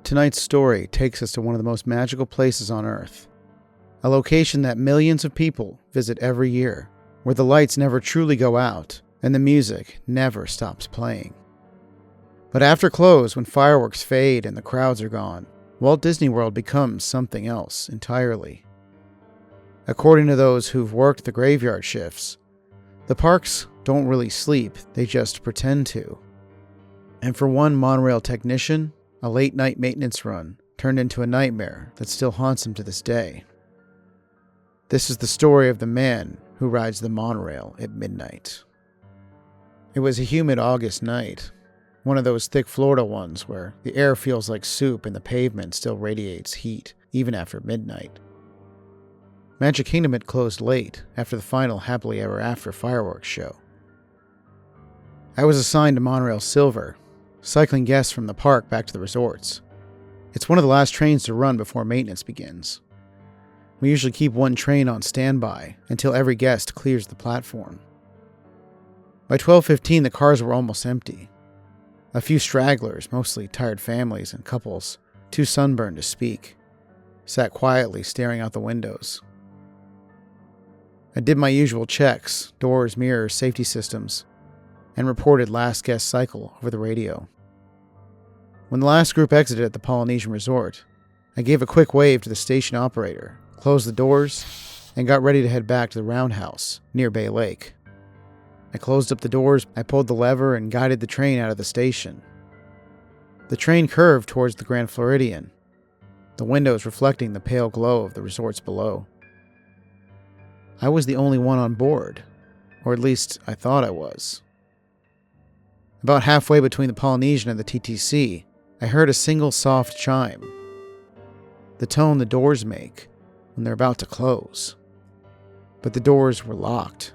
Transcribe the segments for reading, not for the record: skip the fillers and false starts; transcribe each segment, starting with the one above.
Tonight's story takes us to one of the most magical places on Earth. A location that millions of people visit every year, where the lights never truly go out and the music never stops playing. But after close, when fireworks fade and the crowds are gone, Walt Disney World becomes something else entirely. According to those who've worked the graveyard shifts, the parks don't really sleep, they just pretend to. And for one monorail technician, a late-night maintenance run turned into a nightmare that still haunts him to this day. This is the story of the man who rides the monorail at midnight. It was a humid August night, one of those thick Florida ones where the air feels like soup and the pavement still radiates heat, even after midnight. Magic Kingdom had closed late after the final Happily Ever After fireworks show. I was assigned to Monorail Silver, cycling guests from the park back to the resorts. It's one of the last trains to run before maintenance begins. We usually keep one train on standby until every guest clears the platform. By 12:15, the cars were almost empty. A few stragglers, mostly tired families and couples, too sunburned to speak, sat quietly staring out the windows. I did my usual checks, doors, mirrors, safety systems, and reported last guest cycle over the radio. When the last group exited at the Polynesian Resort, I gave a quick wave to the station operator, closed the doors, and got ready to head back to the roundhouse near Bay Lake. I closed up the doors, I pulled the lever, and guided the train out of the station. The train curved towards the Grand Floridian, the windows reflecting the pale glow of the resorts below. I was the only one on board, or at least I thought I was. About halfway between the Polynesian and the TTC, I heard a single soft chime, the tone the doors make when they're about to close. But the doors were locked,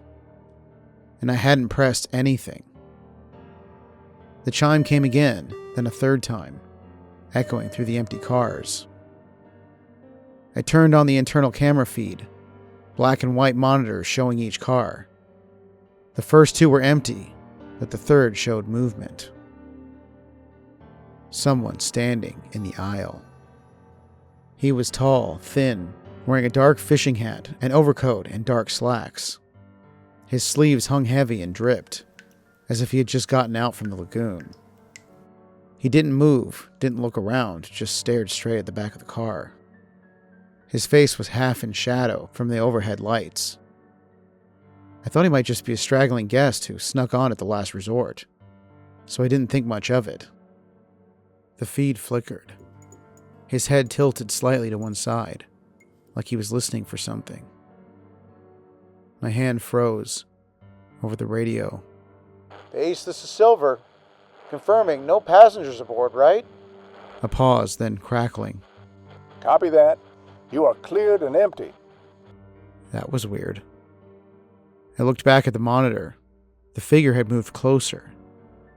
and I hadn't pressed anything. The chime came again, then a third time, echoing through the empty cars. I turned on the internal camera feed, black and white monitors showing each car. The first two were empty, but the third showed movement. Someone standing in the aisle. He was tall, thin, wearing a dark fishing hat, an overcoat, and dark slacks. His sleeves hung heavy and dripped, as if he had just gotten out from the lagoon. He didn't move, didn't look around, just stared straight at the back of the car. His face was half in shadow from the overhead lights. I thought he might just be a straggling guest who snuck on at the last resort, so I didn't think much of it. The feed flickered. His head tilted slightly to one side, like he was listening for something. My hand froze over the radio. Base, this is Silver. Confirming, no passengers aboard, right? A pause, then crackling. Copy that. You are cleared and empty. That was weird. I looked back at the monitor. The figure had moved closer,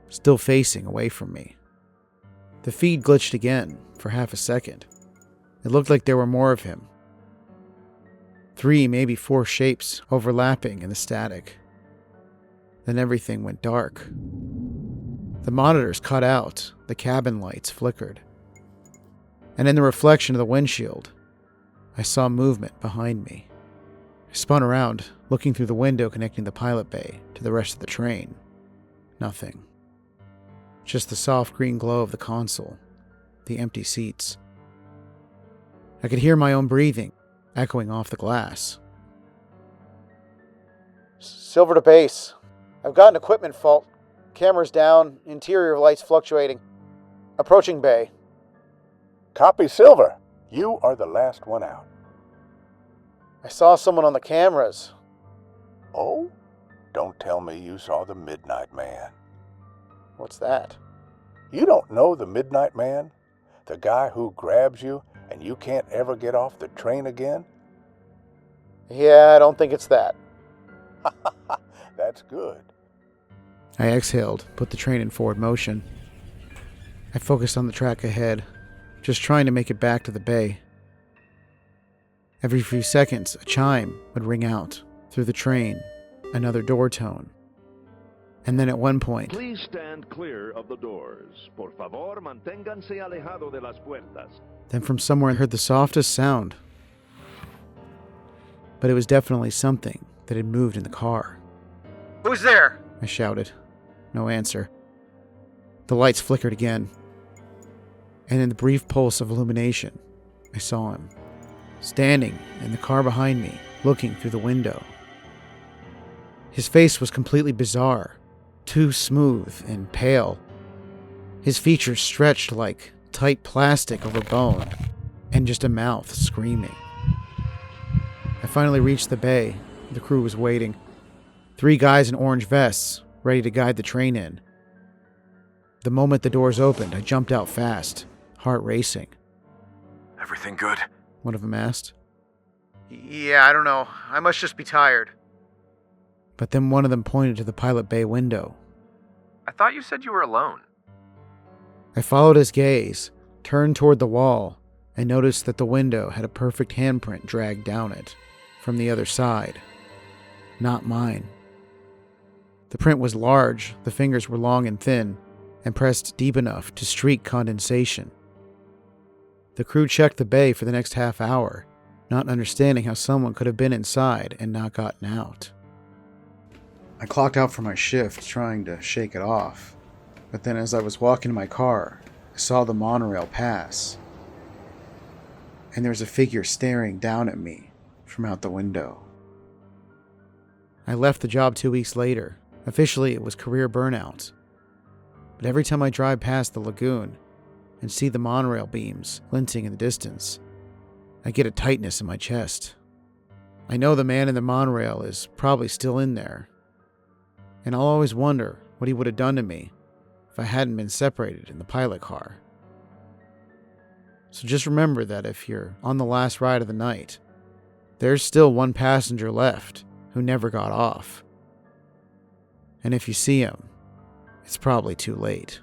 still facing away from me. The feed glitched again for half a second. It looked like there were more of him. 3, maybe 4 shapes overlapping in the static. Then everything went dark. The monitors cut out, the cabin lights flickered. And in the reflection of the windshield, I saw movement behind me. I spun around, looking through the window connecting the pilot bay to the rest of the train. Nothing. Just the soft green glow of the console, the empty seats. I could hear my own breathing, echoing off the glass. Silver to base. I've got an equipment fault. Cameras down, interior lights fluctuating. Approaching bay. Copy, Silver. You are the last one out. I saw someone on the cameras. Oh? Don't tell me you saw the Midnight Man. What's that? You don't know the Midnight Man? The guy who grabs you and you can't ever get off the train again? Yeah, I don't think it's that. That's good. I exhaled, put the train in forward motion. I focused on the track ahead, just trying to make it back to the bay. Every few seconds, a chime would ring out through the train, another door tone. And then at one point, Please stand clear of the doors. Por favor, manténganse alejado de las puertas. then from somewhere I heard the softest sound. But it was definitely something that had moved in the car. Who's there? I shouted. No answer. The lights flickered again. And in the brief pulse of illumination, I saw him, standing in the car behind me, looking through the window. His face was completely bizarre, too smooth and pale. His features stretched like tight plastic over bone, and just a mouth screaming. I finally reached the bay. The crew was waiting. 3 guys in orange vests, ready to guide the train in. The moment the doors opened, I jumped out fast, heart racing. Everything good? One of them asked. Yeah, I don't know. I must just be tired. But then one of them pointed to the pilot bay window. I thought you said you were alone. I followed his gaze, turned toward the wall, and noticed that the window had a perfect handprint dragged down it, from the other side. Not mine. The print was large, the fingers were long and thin, and pressed deep enough to streak condensation. The crew checked the bay for the next half hour, not understanding how someone could have been inside and not gotten out. I clocked out for my shift, trying to shake it off. But then as I was walking to my car, I saw the monorail pass. And there was a figure staring down at me from out the window. I left the job 2 weeks later. Officially, it was career burnout. But every time I drive past the lagoon and see the monorail beams glinting in the distance, I get a tightness in my chest. I know the man in the monorail is probably still in there. And I'll always wonder what he would have done to me if I hadn't been separated in the pilot car. So just remember that if you're on the last ride of the night, there's still one passenger left who never got off. And if you see him, it's probably too late.